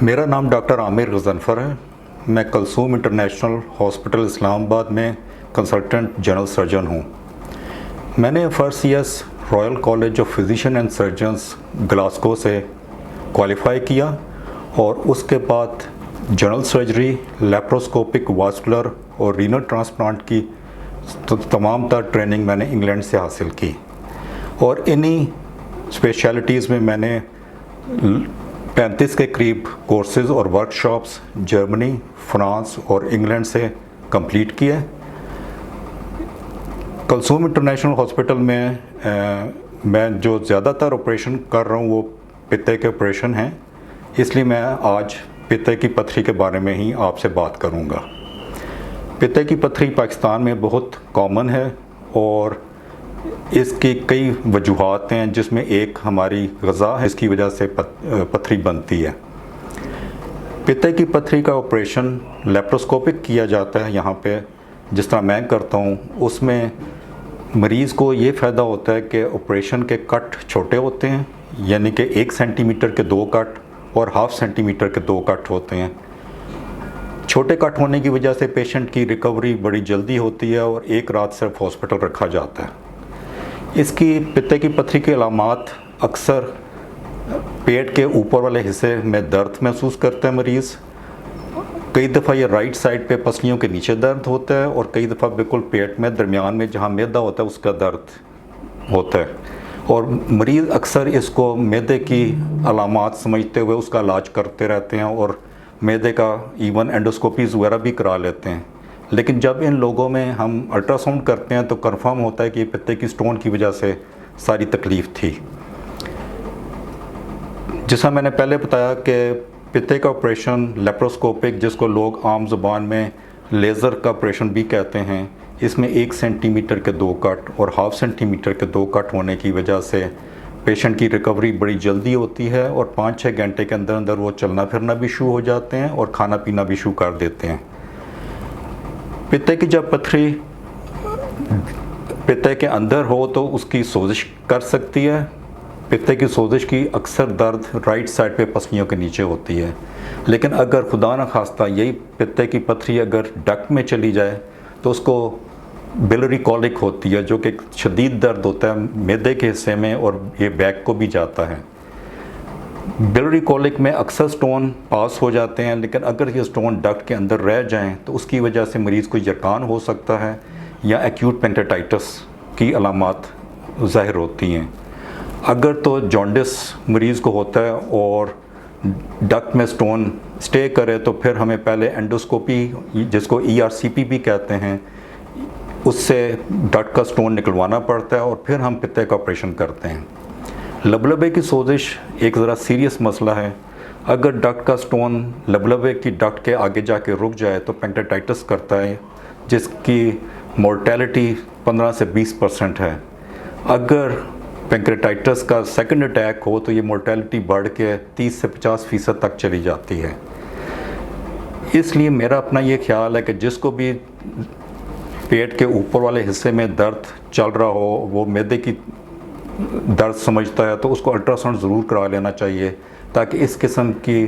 मेरा नाम डॉक्टर आमिर गज़नफ़र है। मैं कलसूम इंटरनेशनल हॉस्पिटल इस्लामाबाद में कंसल्टेंट जनरल सर्जन हूँ। मैंने FRCS royal college of physician and surgeons Glasgow से क्वालिफ़ाई किया और उसके बाद जनरल सर्जरी, लेप्रोस्कोपिक, वास्कुलर और रीनल ट्रांसप्लांट की तमाम तर ट्रेनिंग मैंने इंग्लैंड से हासिल की और इन्हीं स्पेशलिटीज़ में मैंने 35 के करीब कोर्सेज़ और वर्कशॉप्स जर्मनी, फ्रांस और इंग्लैंड से कंप्लीट किए। कलसूम इंटरनेशनल हॉस्पिटल में मैं जो ज़्यादातर ऑपरेशन कर रहा हूँ वो पित्ते के ऑपरेशन हैं, इसलिए मैं आज पित्ते की पत्थरी के बारे में ही आपसे बात करूँगा। पित्ते की पत्थरी पाकिस्तान में बहुत कॉमन है और इसकी कई वजूहात हैं, जिसमें एक हमारी ग़िज़ा है, इसकी वजह से पत्थरी बनती है। पित्ते की पत्थरी का ऑपरेशन लेप्रोस्कोपिक किया जाता है यहाँ पे, जिस तरह मैं करता हूँ। उसमें मरीज़ को ये फ़ायदा होता है कि ऑपरेशन के कट छोटे होते हैं, यानी कि 1 सेंटीमीटर के 2 कट और हाफ सेंटीमीटर के 2 कट होते हैं। छोटे कट होने की वजह से पेशेंट की रिकवरी बड़ी जल्दी होती है और एक रात सिर्फ हॉस्पिटल रखा जाता है। इसकी पित्ते की पत्थरी के अलामात अक्सर पेट के ऊपर वाले हिस्से में दर्द महसूस करते हैं मरीज़। कई दफ़ा ये राइट साइड पे पसलियों के नीचे दर्द होता है और कई दफ़ा बिल्कुल पेट में दरमियान में जहाँ मैदा होता है उसका दर्द होता है और मरीज़ अक्सर इसको मैदे की अलामात समझते हुए उसका इलाज करते रहते हैं और मैदे का इवन एंडोस्कोपीज़ वगैरह भी करा लेते हैं। लेकिन जब इन लोगों में हम अल्ट्रासाउंड करते हैं तो कंफर्म होता है कि पित्ते की स्टोन की वजह से सारी तकलीफ़ थी। जैसा मैंने पहले बताया कि पित्ते का ऑपरेशन लेप्रोस्कोपिक, जिसको लोग आम ज़ुबान में लेज़र का ऑपरेशन भी कहते हैं, इसमें 1 सेंटीमीटर के 2 कट और हाफ सेंटीमीटर के 2 कट होने की वजह से पेशेंट की रिकवरी बड़ी जल्दी होती है और 5-6 घंटे के अंदर अंदर वो चलना फिरना भी शुरू हो जाते हैं और खाना पीना भी शुरू कर देते हैं। पित्ते की जब पत्थरी पित्ते के अंदर हो तो उसकी सोजिश कर सकती है। पित्ते की सोजिश की अक्सर दर्द राइट साइड पे पसलियों के नीचे होती है, लेकिन अगर खुदा न खास्ता यही पित्ते की पत्थरी अगर डक्ट में चली जाए तो उसको बिलरी कॉलिक होती है, जो कि शदीद दर्द होता है मैदे के हिस्से में और ये बैक को भी जाता है। बिलरी कॉलिक में अक्सर स्टोन पास हो जाते हैं, लेकिन अगर ये स्टोन डक्ट के अंदर रह जाएं तो उसकी वजह से मरीज़ को यरकान हो सकता है या एक्यूट पेंक्रेटाइटिस की अलामात ज़ाहिर होती हैं। अगर तो जॉन्डिस मरीज़ को होता है और डक्ट में स्टोन स्टे करे तो फिर हमें पहले एंडोस्कोपी, जिसको ERCP भी कहते हैं, उससे डक्ट का स्टोन निकलवाना पड़ता है और फिर हम पित्ते का ऑपरेशन करते हैं। लबलबे की सोजिश एक ज़रा सीरियस मसला है। अगर डक्ट का स्टोन लबलबे की डक्ट के आगे जाके रुक जाए तो पेंक्रेटाइटिस करता है, जिसकी मोर्टेलिटी 15 से 20% है। अगर पेंक्रेटाइटिस का सेकंड अटैक हो तो ये मोर्टेलिटी बढ़ के 30 से 50% तक चली जाती है। इसलिए मेरा अपना ये ख्याल है कि जिसको भी पेट के ऊपर वाले हिस्से में दर्द चल रहा हो, वो मैदे की दर्द समझता है, तो उसको अल्ट्रासाउंड ज़रूर करा लेना चाहिए ताकि इस किस्म की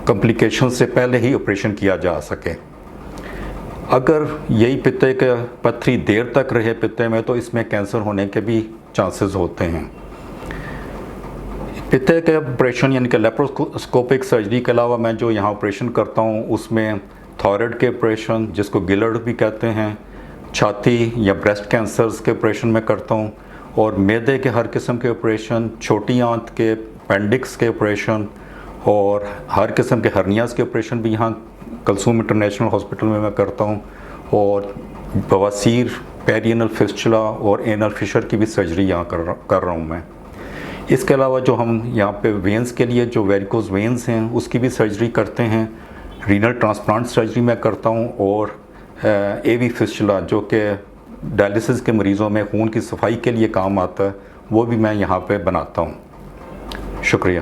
कॉम्प्लिकेशन से पहले ही ऑपरेशन किया जा सके। अगर यही पित्ते के पत्थरी देर तक रहे पित्ते में तो इसमें कैंसर होने के भी चांसेस होते हैं। पित्ते के ऑपरेशन यानी कि लेप्रोस्कोपिक सर्जरी के अलावा मैं जो यहाँ ऑपरेशन करता हूँ उसमें थायराइड के ऑपरेशन, जिसको गिलर्ड भी कहते हैं, छाती या ब्रेस्ट कैंसर्स के ऑपरेशन में करता हूँ और मैदे के हर किस्म के ऑपरेशन, छोटी आंत के, अपेंडिक्स के ऑपरेशन और हर किस्म के हर्नियास के ऑपरेशन भी यहाँ कलसूम इंटरनेशनल हॉस्पिटल में मैं करता हूँ और बवासीर, पेरिएनल फिस्चुला और एनल फिशर की भी सर्जरी यहाँ कर रहा हूँ मैं। इसके अलावा जो हम यहाँ पे वेंस के लिए जो वेरिकोज वेंस हैं उसकी भी सर्जरी करते हैं। रीनल ट्रांसप्लांट सर्जरी मैं करता हूँ और AV फिस्चुला, जो कि डायलिसिस के मरीज़ों में खून की सफाई के लिए काम आता है, वो भी मैं यहाँ पे बनाता हूँ। शुक्रिया।